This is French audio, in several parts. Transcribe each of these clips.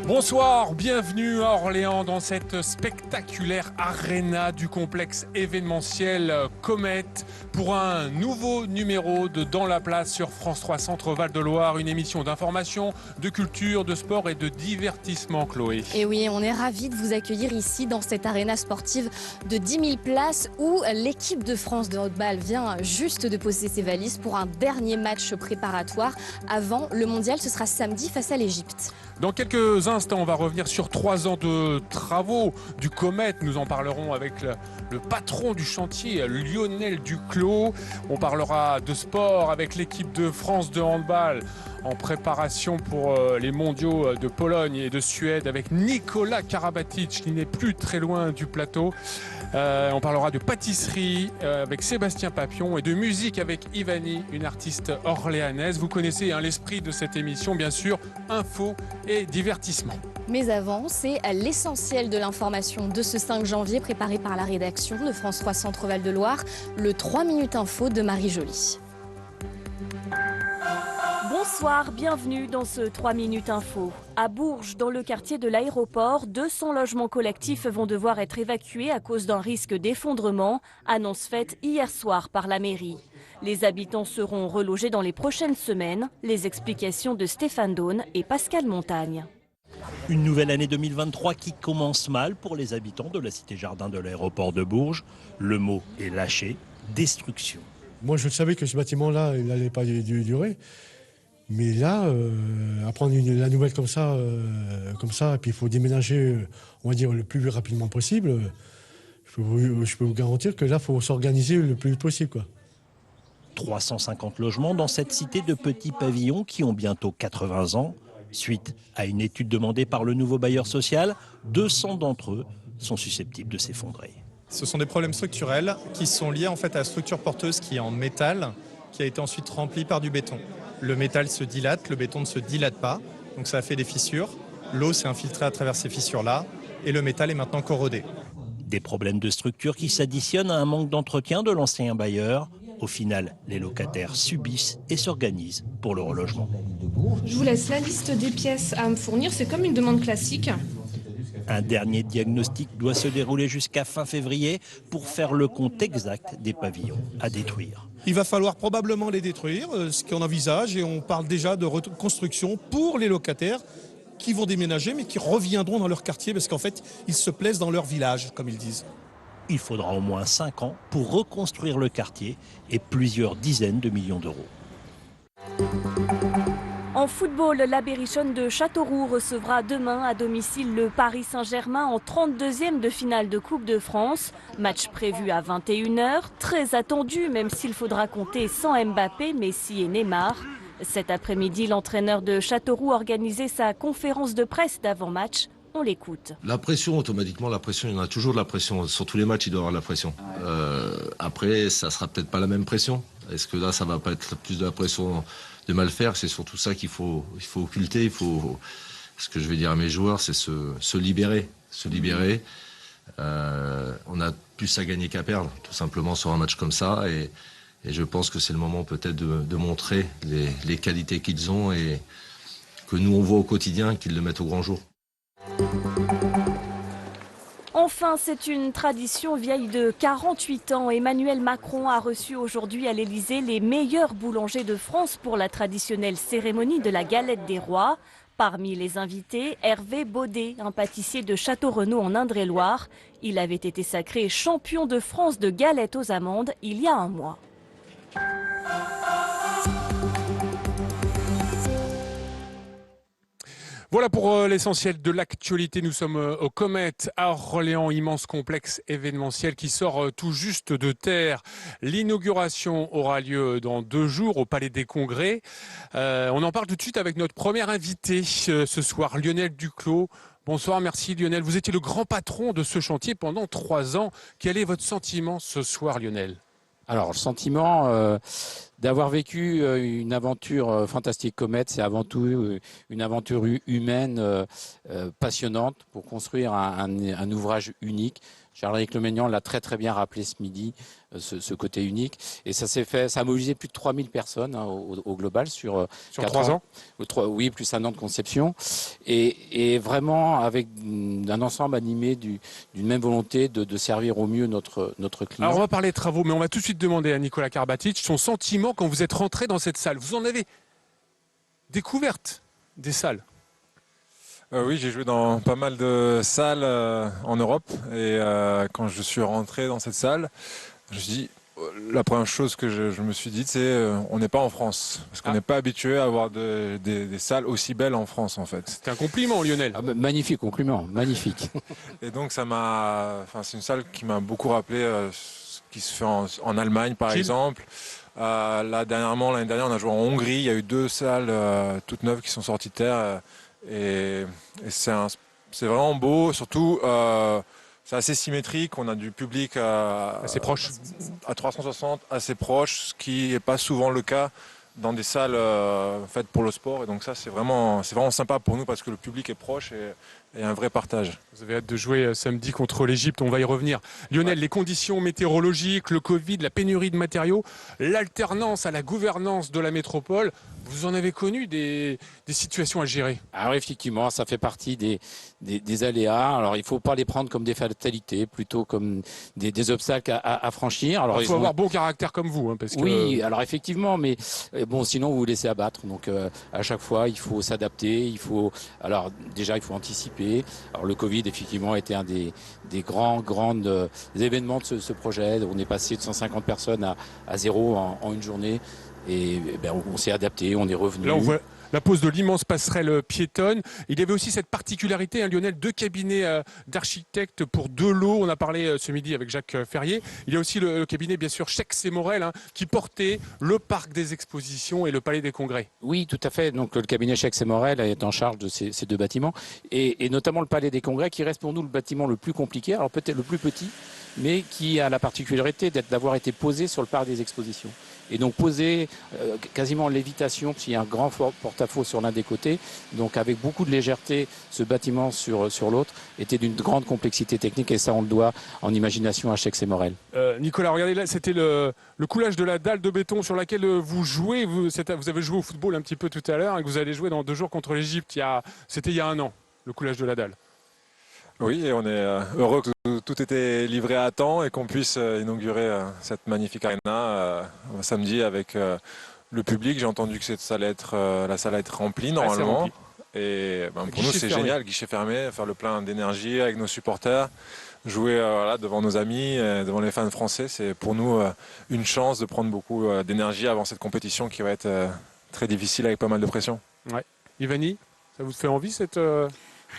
Bonsoir, bienvenue à Orléans dans cette spectaculaire arena du complexe événementiel Comet pour un nouveau numéro de Dans la place sur France 3 Centre Val-de-Loire, une émission d'information, de culture, de sport et de divertissement, Chloé. Et oui, on est ravis de vous accueillir ici dans cette arena sportive de 10 000 places où l'équipe de France de handball vient juste de poser ses valises pour un dernier match préparatoire avant le mondial. Ce sera samedi face à l'Égypte. Dans quelques instants, on va revenir sur 3 ans de travaux du Comet. Nous en parlerons avec le patron du chantier, Lionel Duclos. On parlera de sport avec l'équipe de France de handball en préparation pour les mondiaux de Pologne et de Suède avec Nicolas Karabatic qui n'est plus très loin du plateau. On parlera de pâtisserie avec Sébastien Papillon et de musique avec Ivani, une artiste orléanaise. Vous connaissez l'esprit de cette émission, bien sûr, info et divertissement. Mais avant, c'est l'essentiel de l'information de ce 5 janvier préparé par la rédaction de France 3 Centre Val-de-Loire, le 3 minutes info de Marie Joly. Bonsoir, bienvenue dans ce 3 minutes info. À Bourges, dans le quartier de l'aéroport, 200 logements collectifs vont devoir être évacués à cause d'un risque d'effondrement, annonce faite hier soir par la mairie. Les habitants seront relogés dans les prochaines semaines. Les explications de Stéphane Daune et Pascal Montagne. Une nouvelle année 2023 qui commence mal pour les habitants de la cité-jardin de l'aéroport de Bourges. Le mot est lâché, destruction. Moi, je savais que ce bâtiment-là, il n'allait pas durer. Mais là, apprendre la nouvelle comme ça, et puis il faut déménager, on va dire, le plus rapidement possible. Je peux vous garantir que là, il faut s'organiser le plus vite possible, quoi. 350 logements dans cette cité de petits pavillons qui ont bientôt 80 ans. Suite à une étude demandée par le nouveau bailleur social, 200 d'entre eux sont susceptibles de s'effondrer. Ce sont des problèmes structurels qui sont liés en fait à la structure porteuse qui est en métal, qui a été ensuite remplie par du béton. Le métal se dilate, le béton ne se dilate pas, donc ça a fait des fissures. L'eau s'est infiltrée à travers ces fissures-là et le métal est maintenant corrodé. Des problèmes de structure qui s'additionnent à un manque d'entretien de l'ancien bailleur. Au final, les locataires subissent et s'organisent pour le relogement. Je vous laisse la liste des pièces à me fournir, c'est comme une demande classique. Un dernier diagnostic doit se dérouler jusqu'à fin février pour faire le compte exact des pavillons à détruire. Il va falloir probablement les détruire, ce qu'on envisage, et on parle déjà de reconstruction pour les locataires qui vont déménager mais qui reviendront dans leur quartier parce qu'en fait, ils se plaisent dans leur village, comme ils disent. Il faudra au moins 5 ans pour reconstruire le quartier et plusieurs dizaines de millions d'euros. En football, la Berrichonne de Châteauroux recevra demain à domicile le Paris Saint-Germain en 32e de finale de Coupe de France. Match prévu à 21 h, très attendu même s'il faudra compter sans Mbappé, Messi et Neymar. Cet après-midi, l'entraîneur de Châteauroux organisait sa conférence de presse d'avant-match. On l'écoute. La pression, automatiquement, il y en a toujours de la pression. Sur tous les matchs, il doit y avoir de la pression. Après, ça sera peut-être pas la même pression. Est-ce que là, ça va pas être plus de la pression de mal faire? C'est surtout ça qu'il faut occulter. Ce que je vais dire à mes joueurs, c'est se libérer. On a plus à gagner qu'à perdre, tout simplement, sur un match comme ça. Et je pense que c'est le moment peut-être de montrer les qualités qu'ils ont et que nous, on voit au quotidien, qu'ils le mettent au grand jour. Enfin, c'est une tradition vieille de 48 ans. Emmanuel Macron a reçu aujourd'hui à l'Elysée les meilleurs boulangers de France pour la traditionnelle cérémonie de la galette des rois. Parmi les invités, Hervé Baudet, un pâtissier de Château-Renaud en Indre-et-Loire. Il avait été sacré champion de France de galettes aux amandes il y a un mois. Voilà pour l'essentiel de l'actualité. Nous sommes au Comet à Orléans, immense complexe événementiel qui sort tout juste de terre. L'inauguration aura lieu dans 2 jours au Palais des Congrès. On en parle tout de suite avec notre premier invité ce soir, Lionel Duclos. Bonsoir, merci Lionel. Vous étiez le grand patron de ce chantier pendant 3 ans. Quel est votre sentiment ce soir, Lionel ? Alors, le sentiment d'avoir vécu une aventure fantastique. Comet, c'est avant tout une aventure humaine passionnante pour construire un ouvrage unique. Charles-Éric Le Maignan l'a très très bien rappelé ce midi, ce côté unique. Et ça s'est fait, ça a mobilisé plus de 3000 personnes au global sur 3 ans. Oui, plus un an de conception. Et vraiment avec un ensemble animé d'une même volonté de servir au mieux notre client. Alors on va parler de travaux, mais on va tout de suite demander à Nicolas Karabatic son sentiment quand vous êtes rentré dans cette salle. Vous en avez découverte des salles? Oui, j'ai joué dans pas mal de salles en Europe et quand je suis rentré dans cette salle, je me suis dit, la première chose que je me suis dit, c'est on n'est pas en France, parce qu'on n'est pas habitué à avoir des salles aussi belles en France en fait. C'est un compliment, Lionel. Magnifique compliment, magnifique. Et donc c'est une salle qui m'a beaucoup rappelé ce qui se fait en Allemagne par exemple. L'année dernière, on a joué en Hongrie, il y a eu 2 salles toutes neuves qui sont sorties de terre. Et c'est vraiment beau, surtout c'est assez symétrique, on a du public assez proche, à 360, assez proche, ce qui n'est pas souvent le cas dans des salles faites pour le sport. Et donc ça c'est vraiment sympa pour nous parce que le public est proche et un vrai partage. Vous avez hâte de jouer samedi contre l'Égypte, on va y revenir. Lionel, les conditions météorologiques, le Covid, la pénurie de matériaux, l'alternance à la gouvernance de la métropole, vous en avez connu des situations à gérer? Alors effectivement, ça fait partie des aléas. Alors il ne faut pas les prendre comme des fatalités, plutôt comme des obstacles à franchir. Alors, il faut avoir bon caractère comme vous. Hein, parce que... Oui, alors effectivement, mais bon, sinon vous vous laissez abattre. Donc à chaque fois, il faut s'adapter. Alors déjà, il faut anticiper. Alors le Covid, effectivement, était un des grands événements de ce projet. On est passé de 150 personnes à 0 en une journée. Et on s'est adapté, on est revenu. Là, on voit la pose de l'immense passerelle piétonne. Il y avait aussi cette particularité, hein, Lionel, 2 cabinets d'architectes pour 2 lots. On a parlé ce midi avec Jacques Ferrier. Il y a aussi le cabinet, bien sûr, Cheix et Morel, hein, qui portait le parc des expositions et le palais des congrès. Oui, tout à fait. Donc le cabinet Cheix et Morel est en charge de ces 2 bâtiments. Et notamment le palais des congrès, qui reste pour nous le bâtiment le plus compliqué, alors peut-être le plus petit, mais qui a la particularité d'avoir été posé sur le parc des expositions. Et donc posé quasiment en lévitation, parce qu'il y a un grand porte-à-faux sur l'un des côtés. Donc avec beaucoup de légèreté, ce bâtiment sur l'autre était d'une grande complexité technique, et ça on le doit en imagination à Cheix et Morel. Nicolas, regardez là, c'était le coulage de la dalle de béton sur laquelle vous jouez. Vous avez joué au football un petit peu tout à l'heure, et que vous allez jouer dans 2 jours contre l'Égypte. C'était il y a 1 an, le coulage de la dalle. Oui, et on est heureux que tout était livré à temps et qu'on puisse inaugurer cette magnifique arena samedi avec le public. J'ai entendu que la salle allait être remplie normalement. Rempli. Et pour nous, c'est génial, guichet fermé, faire le plein d'énergie avec nos supporters, jouer devant nos amis, devant les fans français. C'est pour nous une chance de prendre beaucoup d'énergie avant cette compétition qui va être très difficile avec pas mal de pression. Ouais. Ivani, ça vous fait envie cette...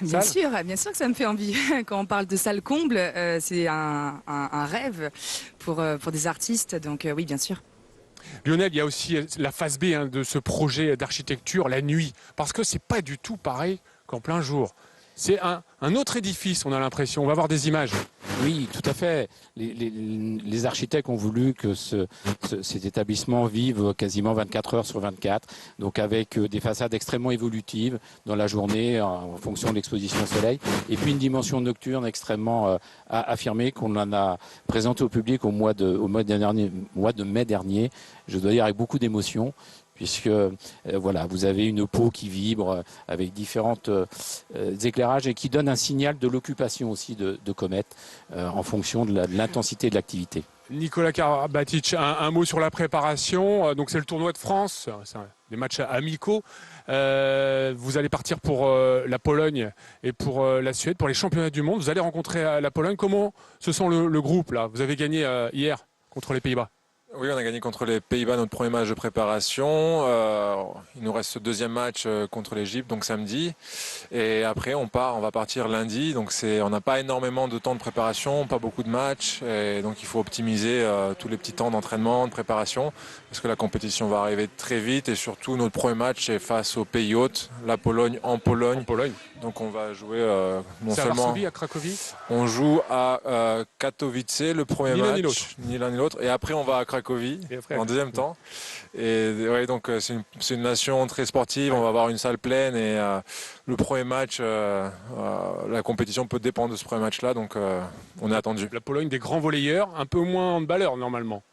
Bien sûr que ça me fait envie. Quand on parle de salle comble, c'est un rêve pour des artistes. Donc oui, bien sûr. Lionel, il y a aussi la phase B de ce projet d'architecture, la nuit. Parce que c'est pas du tout pareil qu'en plein jour. C'est un autre édifice, on a l'impression. On va voir des images. Oui, tout à fait. Les architectes ont voulu que cet établissement vive quasiment 24 heures sur 24, donc avec des façades extrêmement évolutives dans la journée en fonction de l'exposition soleil, et puis une dimension nocturne extrêmement affirmée qu'on en a présentée au public au mois de mai dernier, je dois dire avec beaucoup d'émotion. Puisque vous avez une peau qui vibre avec différents éclairages et qui donne un signal de l'occupation aussi de Comet en fonction de l'intensité de l'activité. Nicolas Karabatic, un mot sur la préparation. Donc c'est le tournoi de France, c'est des matchs amicaux. Vous allez partir pour la Pologne et pour la Suède, pour les championnats du monde. Vous allez rencontrer la Pologne. Comment se sent le groupe là? Vous avez gagné hier contre les Pays-Bas. Oui, on a gagné contre les Pays-Bas notre premier match de préparation. Il nous reste ce 2e match contre l'Égypte, donc samedi. Et après, on va partir lundi. Donc on n'a pas énormément de temps de préparation, pas beaucoup de matchs. Et donc il faut optimiser tous les petits temps d'entraînement, de préparation, parce que la compétition va arriver très vite. Et surtout, notre premier match est face au pays hôte, la Pologne, en Pologne. Donc on va jouer non seulement... à Varsovie, à Cracovie. On joue à Katowice le premier match, ni l'un ni l'autre. Et après, on va à Cracovie Cracovie en deuxième temps. Et ouais, donc c'est une nation très sportive. On va avoir une salle pleine et le premier match, la compétition peut dépendre de ce premier match-là. Donc on est attendu. La Pologne, des grands volleyeurs, un peu moins handballeurs normalement.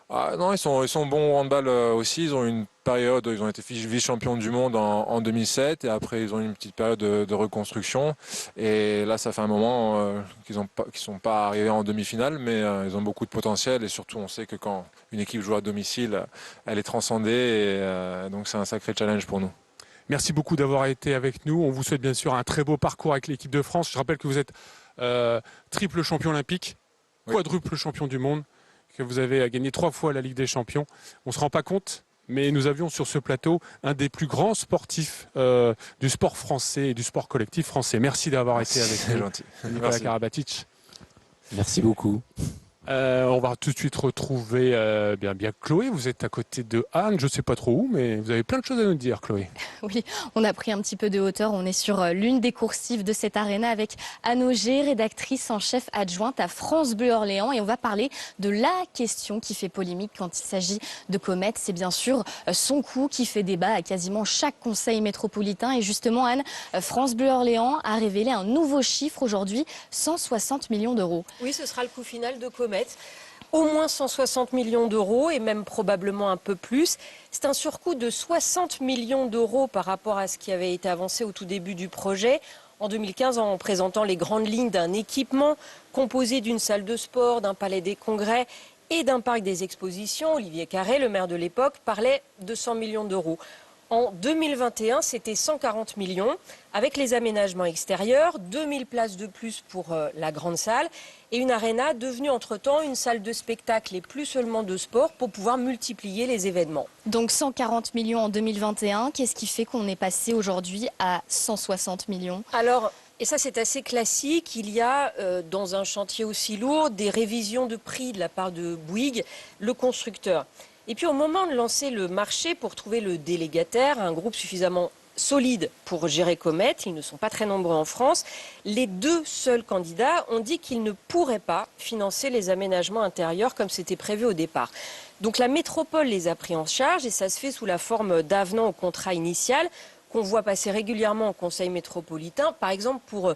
Ah, non, ils sont bons au handball aussi. Ils ont une période, ils ont été vice-champions du monde en 2007 et après ils ont eu une petite période de reconstruction. Et là, ça fait un moment qu'ils sont pas arrivés en demi-finale, mais ils ont beaucoup de potentiel et surtout on sait que quand une équipe joue à domicile, elle est transcendée et donc c'est un sacré challenge pour nous. Merci beaucoup d'avoir été avec nous. On vous souhaite bien sûr un très beau parcours avec l'équipe de France. Je rappelle que vous êtes triple champion olympique, quadruple champion du monde, que vous avez gagné 3 fois la Ligue des Champions. On ne se rend pas compte, mais nous avions sur ce plateau un des plus grands sportifs du sport français et du sport collectif français. Merci d'avoir été avec nous. C'est gentil. Nicolas Karabatic. Merci beaucoup. On va tout de suite retrouver bien Chloé. Vous êtes à côté de Anne, je ne sais pas trop où, mais vous avez plein de choses à nous dire, Chloé. Oui, on a pris un petit peu de hauteur. On est sur l'une des coursives de cette aréna avec Anne Auger, rédactrice en chef adjointe à France Bleu Orléans. Et on va parler de la question qui fait polémique quand il s'agit de Comet. C'est bien sûr son coût qui fait débat à quasiment chaque conseil métropolitain. Et justement, Anne, France Bleu Orléans a révélé un nouveau chiffre aujourd'hui, 160 millions d'euros. Oui, ce sera le coût final de Comet. Au moins 160 millions d'euros et même probablement un peu plus. C'est un surcoût de 60 millions d'euros par rapport à ce qui avait été avancé au tout début du projet. En 2015, en présentant les grandes lignes d'un équipement composé d'une salle de sport, d'un palais des congrès et d'un parc des expositions, Olivier Carré, le maire de l'époque, parlait de 100 millions d'euros. En 2021, c'était 140 millions avec les aménagements extérieurs, 2000 places de plus pour la grande salle et une aréna devenue entre-temps une salle de spectacle et plus seulement de sport pour pouvoir multiplier les événements. Donc 140 millions en 2021, qu'est-ce qui fait qu'on est passé aujourd'hui à 160 millions ? Alors, et ça c'est assez classique, il y a dans un chantier aussi lourd des révisions de prix de la part de Bouygues, le constructeur. Et puis au moment de lancer le marché pour trouver le délégataire, un groupe suffisamment solide pour gérer Comet, ils ne sont pas très nombreux en France, les 2 seuls candidats ont dit qu'ils ne pourraient pas financer les aménagements intérieurs comme c'était prévu au départ. Donc la métropole les a pris en charge et ça se fait sous la forme d'avenant au contrat initial qu'on voit passer régulièrement au conseil métropolitain, par exemple pour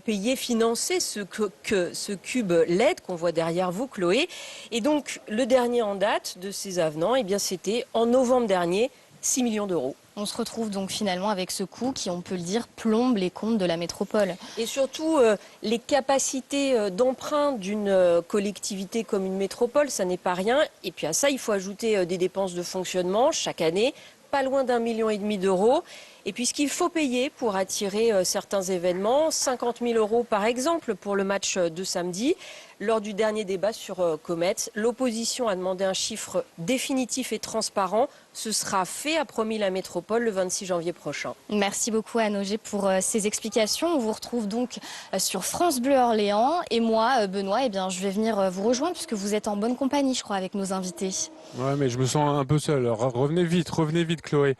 payer, financer ce cube LED qu'on voit derrière vous, Chloé. Et donc, le dernier en date de ces avenants, eh bien, c'était en novembre dernier, 6 millions d'euros. On se retrouve donc finalement avec ce coût qui, on peut le dire, plombe les comptes de la métropole. Et surtout, les capacités d'emprunt d'une collectivité comme une métropole, ça n'est pas rien. Et puis à ça, il faut ajouter des dépenses de fonctionnement chaque année, pas loin d'1,5 million d'euros. Et puis ce qu'il faut payer pour attirer certains événements, 50 000 euros par exemple pour le match de samedi. Lors du dernier débat sur Comet, l'opposition a demandé un chiffre définitif et transparent. Ce sera fait, a promis la métropole, le 26 janvier prochain. Merci beaucoup Anne Auger pour ces explications. On vous retrouve donc sur France Bleu Orléans. Et moi, Benoît, eh bien, je vais venir vous rejoindre puisque vous êtes en bonne compagnie, je crois, avec nos invités. Ouais, mais je me sens un peu seul. Revenez vite, Chloé.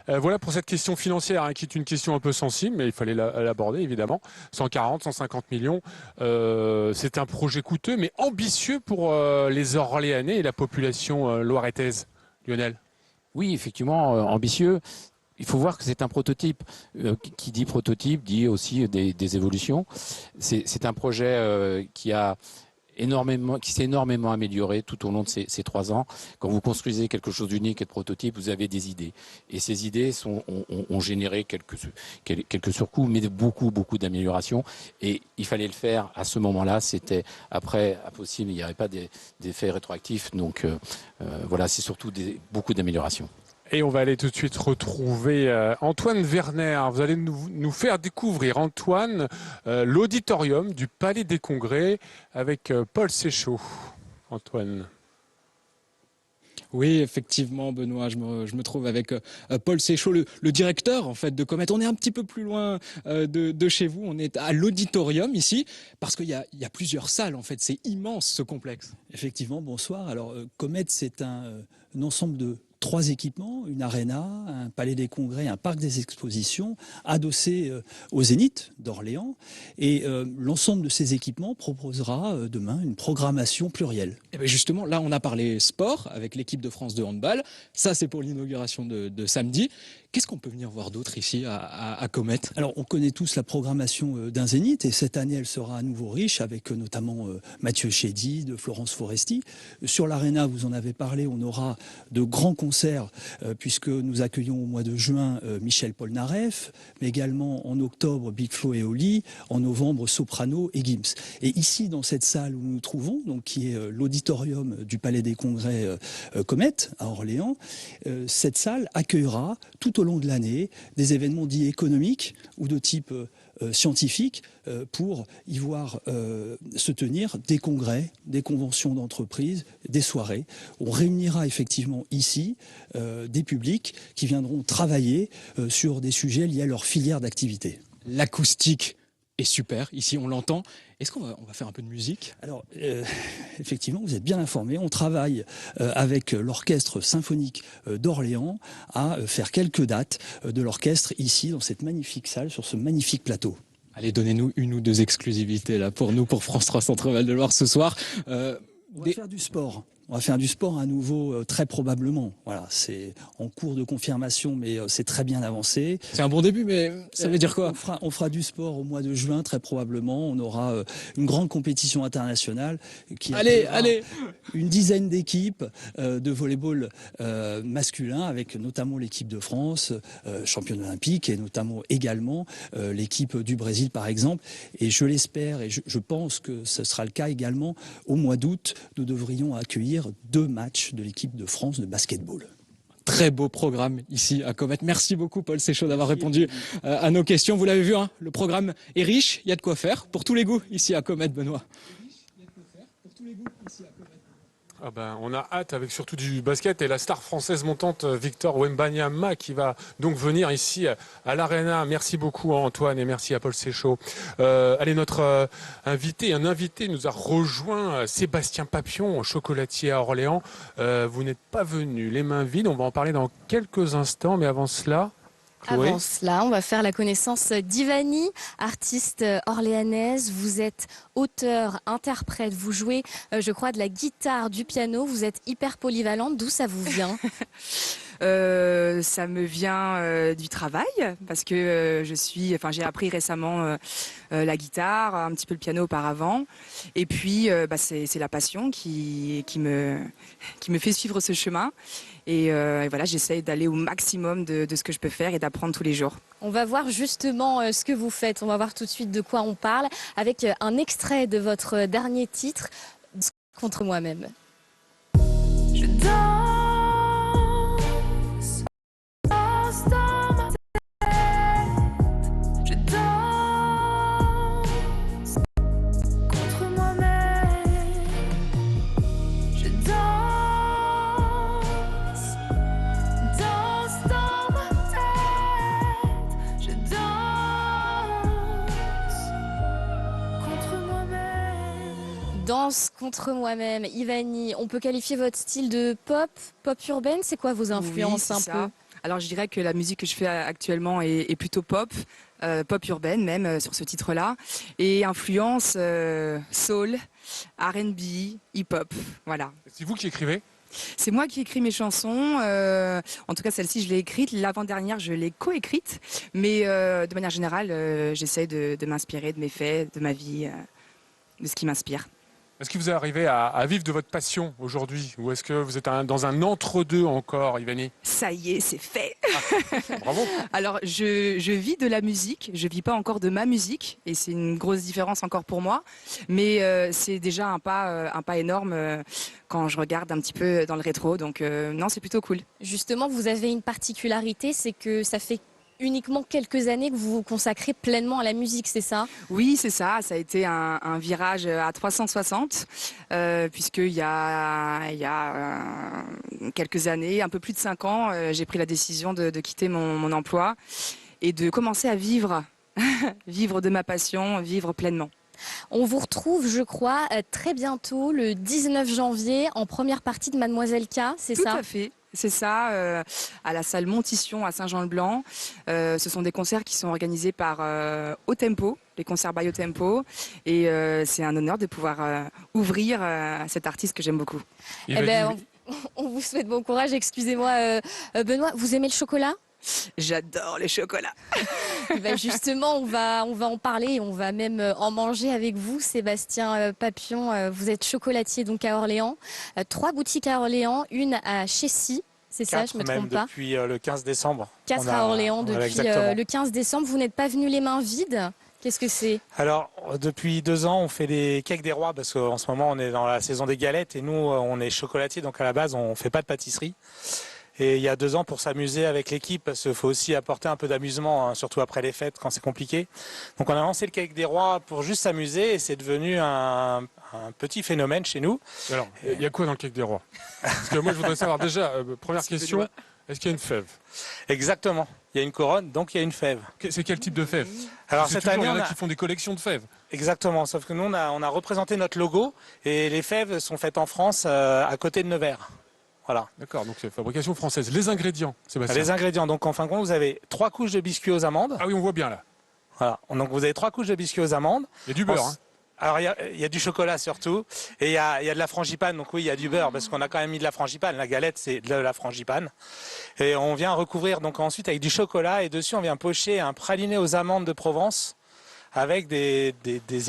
Voilà pour cette question financière, qui est une question un peu sensible, mais il fallait l'aborder évidemment. 140, 150 millions, c'est un projet coûteux, mais ambitieux pour les Orléanais et la population loiretaise. Lionel ? Oui, effectivement, ambitieux. Il faut voir que c'est un prototype. Qui dit prototype dit aussi des évolutions. C'est un projet qui s'est énormément amélioré tout au long de ces 3 ans. Quand vous construisez quelque chose d'unique et de prototype, vous avez des idées. Et ces idées ont généré quelques surcoûts, mais beaucoup d'améliorations. Et il fallait le faire à ce moment-là. C'était après, impossible, il n'y avait pas d'effet rétroactif. Donc voilà, c'est surtout beaucoup d'améliorations. Et on va aller tout de suite retrouver Antoine Werner. Vous allez nous faire découvrir, Antoine, l'auditorium du Palais des Congrès avec Paul Séchault. Antoine. Oui, effectivement, Benoît, je me trouve avec Paul Séchault, le directeur en fait de Comet. On est un petit peu plus loin de chez vous. On est à l'auditorium ici parce qu'il y a plusieurs salles en fait. C'est immense ce complexe. Effectivement, bonsoir. Alors Comet, c'est un ensemble de 3 équipements, une arena, un palais des congrès, un parc des expositions, adossé au Zénith d'Orléans. Et l'ensemble de ces équipements proposera demain une programmation plurielle. Et bien justement, là, on a parlé sport avec l'équipe de France de handball. Ça, c'est pour l'inauguration de samedi. Qu'est-ce qu'on peut venir voir d'autre ici à Comet? Alors, on connaît tous la programmation d'un Zénith et cette année, elle sera à nouveau riche avec notamment Mathieu Chédy, de Florence Foresti. Sur l'Arena, vous en avez parlé, on aura de grands concerts puisque nous accueillons au mois de juin Michel Polnareff, mais également en octobre Big Flo et Oli, en novembre Soprano et Gims. Et ici, dans cette salle où nous nous trouvons, donc qui est l'auditorium du Palais des Congrès Comet à Orléans, cette salle accueillera tout au long de l'année des événements dits économiques ou de type scientifique pour y voir se tenir des congrès, des conventions d'entreprise, des soirées. On réunira effectivement ici des publics qui viendront travailler sur des sujets liés à leur filière d'activité. L'acoustique est super, ici on l'entend. Est-ce qu'on va faire un peu de musique? Alors, effectivement, vous êtes bien informés. On travaille avec l'Orchestre symphonique d'Orléans à faire quelques dates de l'orchestre ici, dans cette magnifique salle, sur ce magnifique plateau. Allez, donnez-nous 1 ou 2 exclusivités là, pour nous, pour France 3 Centre-Val de Loire ce soir. On va faire du sport. On va faire du sport à nouveau très probablement. Voilà, c'est en cours de confirmation, mais c'est très bien avancé. C'est un bon début, mais ça veut dire quoi? On fera du sport au mois de juin, très probablement. On aura une grande compétition internationale qui allez une dizaine d'équipes de volley-ball masculin, avec notamment l'équipe de France, championne olympique, et notamment également l'équipe du Brésil, par exemple. Et je l'espère, et je pense que ce sera le cas également, au mois d'août, nous devrions accueillir 2 matchs de l'équipe de France de basketball. Très beau programme ici à Comet. Merci beaucoup Paul Séchaud d'avoir répondu à nos questions. Vous l'avez vu, hein, le programme est riche, il y a de quoi faire pour tous les goûts ici à Comet, Benoît. Ah ben, on a hâte avec surtout du basket et la star française montante Victor Wembanyama qui va donc venir ici à l'Arena. Merci beaucoup Antoine et merci à Paul Séchaud. Allez, notre invité nous a rejoint, Sébastien Papillon, chocolatier à Orléans. Vous n'êtes pas venu les mains vides, on va en parler dans quelques instants, mais avant cela... Chloé. Avant cela, on va faire la connaissance d'Ivani, artiste orléanaise. Vous êtes auteur, interprète, vous jouez, je crois, de la guitare, du piano. Vous êtes hyper polyvalente. D'où ça vous vient? Ça me vient du travail parce que j'ai appris récemment la guitare, un petit peu le piano auparavant. Et puis, c'est la passion qui me fait suivre ce chemin. Et voilà, j'essaye d'aller au maximum de ce que je peux faire et d'apprendre tous les jours. On va voir justement ce que vous faites. On va voir tout de suite de quoi on parle avec un extrait de votre dernier titre, Contre moi-même. Je danse dans ma tête. Je danse contre moi-même. Je danse dans ma tête. Je danse contre moi-même. Danse contre moi-même. Ivani, on peut qualifier votre style de pop urbaine? C'est quoi vos influences Oui, c'est ça. Alors je dirais que la musique que je fais actuellement est plutôt pop urbaine même sur ce titre-là, et influence soul, R&B, hip-hop, voilà. C'est vous qui écrivez? C'est moi qui écris mes chansons, en tout cas celle-ci je l'ai écrite, l'avant-dernière je l'ai coécrite, mais de manière générale j'essaie de m'inspirer de mes faits, de ma vie, de ce qui m'inspire. Est-ce que vous arrivez à vivre de votre passion aujourd'hui? Ou est-ce que vous êtes dans un entre-deux encore, Ivani? Ça y est, c'est fait. Bravo. Alors, je vis de la musique. Je vis pas encore de ma musique. Et c'est une grosse différence encore pour moi. Mais c'est déjà un pas énorme quand je regarde un petit peu dans le rétro. Donc, non, c'est plutôt cool. Justement, vous avez une particularité, c'est que ça fait uniquement quelques années que vous vous consacrez pleinement à la musique, c'est ça? Oui, c'est ça. Ça a été un virage à 360, puisqu'il y a quelques années, un peu plus de 5 ans, j'ai pris la décision de quitter mon emploi et de commencer à vivre, vivre de ma passion, vivre pleinement. On vous retrouve, je crois, très bientôt, le 19 janvier, en première partie de Mademoiselle K, c'est ça? Tout à fait. c'est ça, à la salle Montition à Saint-Jean-le-Blanc. Ce sont des concerts qui sont organisés par Au Tempo, les concerts by Au Tempo. Et c'est un honneur de pouvoir ouvrir cet artiste que j'aime beaucoup. Eh ben, on vous souhaite bon courage. Excusez-moi, Benoît, vous aimez le chocolat ? J'adore les chocolats. Ben justement, on va en parler, on va même en manger avec vous, Sébastien Papillon. Vous êtes chocolatier donc à Orléans. 3 boutiques à Orléans, une à Chessy, c'est ça, je me trompe pas. Depuis le 15 décembre. 4 à Orléans depuis le 15 décembre. Vous n'êtes pas venu les mains vides ? Qu'est-ce que c'est ? Alors, depuis 2 ans, on fait des cakes des rois parce qu'en ce moment, on est dans la saison des galettes et nous, on est chocolatier, donc à la base, on ne fait pas de pâtisserie. Et il y a 2 ans, pour s'amuser avec l'équipe, parce qu'il faut aussi apporter un peu d'amusement, hein, surtout après les fêtes, quand c'est compliqué. Donc on a lancé le cake des rois pour juste s'amuser et c'est devenu un petit phénomène chez nous. Alors, il y a quoi dans le cake des rois ? Parce que moi, je voudrais savoir déjà, première question, est-ce qu'il y a une fève ? Exactement. Il y a une couronne, donc il y a une fève. C'est quel type de fève ? Alors cette année, il y en a qui font des collections de fèves. Exactement, sauf que nous, on a représenté notre logo et les fèves sont faites en France, à côté de Nevers. Voilà. D'accord, donc c'est fabrication française. Les ingrédients, Sébastien. Les ingrédients, donc en fin de compte, vous avez 3 couches de biscuits aux amandes. Ah oui, on voit bien là. Voilà, donc vous avez 3 couches de biscuits aux amandes. Il y a du beurre. Hein. Alors il y a du chocolat surtout, et il y a de la frangipane, donc oui, il y a du beurre, parce qu'on a quand même mis de la frangipane. La galette, c'est de la frangipane. Et on vient recouvrir donc ensuite avec du chocolat, et dessus on vient pocher un praliné aux amandes de Provence, avec des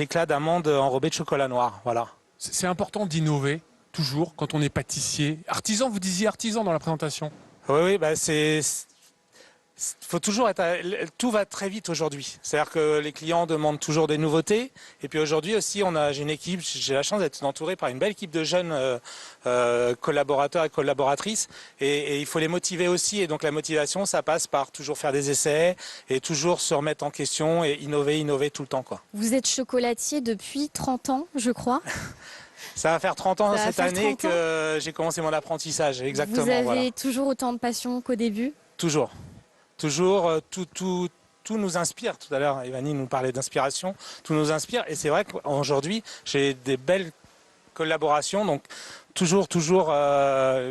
éclats d'amandes enrobés de chocolat noir. Voilà. C'est important d'innover. Toujours, quand on est pâtissier. Artisan, vous disiez artisan dans la présentation. Oui, bah faut toujours être. Tout va très vite aujourd'hui. C'est-à-dire que les clients demandent toujours des nouveautés. Et puis aujourd'hui aussi, j'ai une équipe. J'ai la chance d'être entouré par une belle équipe de jeunes collaborateurs et collaboratrices. Et il faut les motiver aussi. Et donc la motivation, ça passe par toujours faire des essais et toujours se remettre en question et innover tout le temps, quoi. Vous êtes chocolatier depuis 30 ans, je crois. Ça va faire 30 ans cette année que j'ai commencé mon apprentissage, exactement. Vous avez toujours autant de passion qu'au début ? Toujours. Tout nous inspire. Tout à l'heure, Ivani nous parlait d'inspiration. Tout nous inspire. Et c'est vrai qu'aujourd'hui, j'ai des belles collaborations. Donc, toujours, voilà,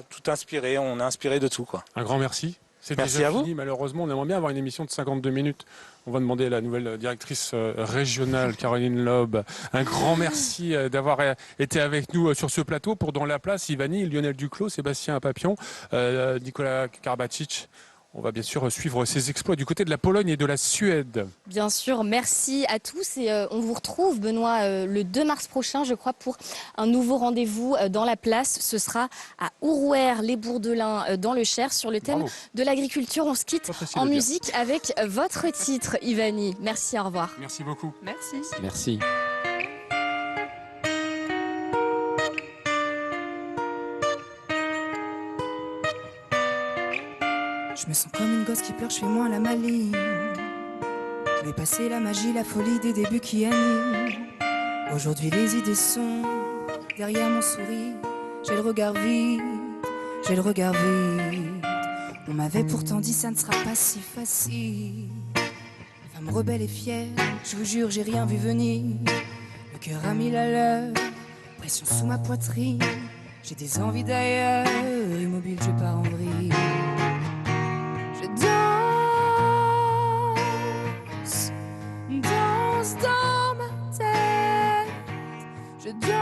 tout inspiré. On est inspiré de tout, quoi. Un grand merci. C'est Merci déjà à vous. fini, malheureusement. On aimerait bien avoir une émission de 52 minutes. On va demander à la nouvelle directrice régionale, Caroline Loeb, un grand merci d'avoir été avec nous sur ce plateau pour Dans la place. Ivani, Lionel Duclos, Sébastien Papillon, Nicolas Karbacic. On va bien sûr suivre ses exploits du côté de la Pologne et de la Suède. Bien sûr, merci à tous et on vous retrouve, Benoît, le 2 mars prochain, je crois, pour un nouveau rendez-vous dans la place. Ce sera à Ourouer-les-Bourdelins dans le Cher sur le thème de l'agriculture. On se quitte en musique avec votre titre, Ivani. Merci, au revoir. Merci beaucoup. Merci. Merci. Je me sens comme une gosse qui pleure, je suis moins la maligne. Je vais passer la magie, la folie des débuts qui animent. Aujourd'hui les idées sont derrière mon sourire. J'ai le regard vide, j'ai le regard vide. On m'avait pourtant dit ça ne sera pas si facile. Femme rebelle et fière, je vous jure j'ai rien vu venir. Le cœur a mille à l'heure, pression sous ma poitrine. J'ai des envies d'ailleurs, immobile je pars en vrille. Je danse dans ma tête. Je danse.